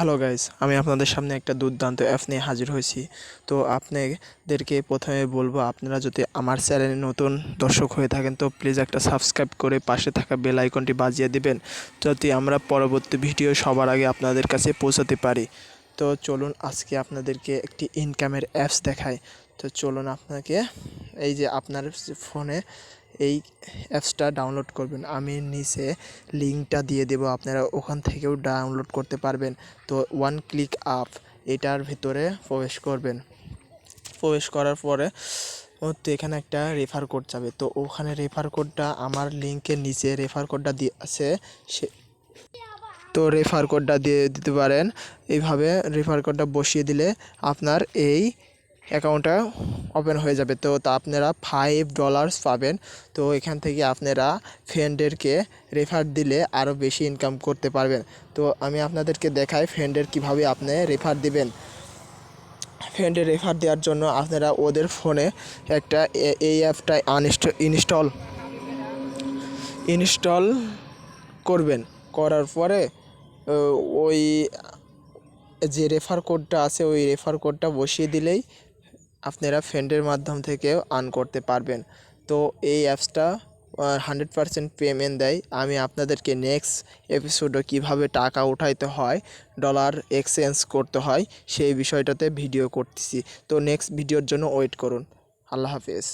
Hello guys, আমি আপনাদের সামনে একটা দুর্দান্ত অ্যাপ নিয়ে হাজির হয়েছি। তো আপনাদেরকে প্রথমে বলবো, আপনারা যদি আমার চ্যানেলে নতুন দর্শক হয়ে থাকেন তো প্লিজ একটা সাবস্ক্রাইব করে পাশে থাকা বেল আইকনটি বাজিয়ে দিবেন, যাতে আমরা পরবর্তী ভিডিও সবার আগে আপনাদের কাছে পৌঁছাতে পারি। তো চলুন আজকে আপনাদেরকে একটি ইনকামের অ্যাপস দেখাই। তো চলুন আপনাকে এই যে আপনার ফোনে এই অ্যাপসটা ডাউনলোড করবেন, আমি নিচে লিঙ্কটা দিয়ে দেবো, আপনারা ওখান থেকেও ডাউনলোড করতে পারবেন। তো 1click অ্যাপ, এটার ভিতরে প্রবেশ করবেন। প্রবেশ করার পরে তো এখানে একটা রেফার কোড যাবে, তো ওখানে রেফার কোডটা আমার লিঙ্কের নিচে রেফার কোডটা দিয়ে আছে, সে তো রেফার কোডটা দিয়ে দিতে পারেন। এইভাবে রেফার কোডটা বসিয়ে দিলে আপনার এই অ্যাকাউন্টটা ওপেন হয়ে যাবে। তো আপনারা $5 পাবেন। তো এখান থেকে আপনারা ফ্রেন্ডদেরকে রেফার দিলে আরও বেশি ইনকাম করতে পারবেন। তো আমি আপনাদেরকে দেখাই ফ্রেন্ডের কিভাবে আপনি রেফার দিবেন। ফ্রেন্ডের রেফার দেওয়ার জন্য আপনারা ওদের ফোনে একটা এই অ্যাপটা ইনস্টল করবেন। করার পরে ওই যে রেফার কোডটা আছে ওই রেফার কোডটা বসিয়ে দিলেই আপনারা ফ্রেন্ডের মাধ্যম থেকেও আর্ন করতে পারবেন। তো এই অ্যাপসটা 100% পেমেন্ট দেয়। আমি আপনাদেরকে নেক্সট এপিসোডে কীভাবে টাকা উঠাইতে হয়, ডলার এক্সচেঞ্জ করতে হয় সেই বিষয়টাতে ভিডিও করতেছি। তো নেক্সট ভিডিওর জন্য ওয়েট করুন। আল্লাহ হাফেজ।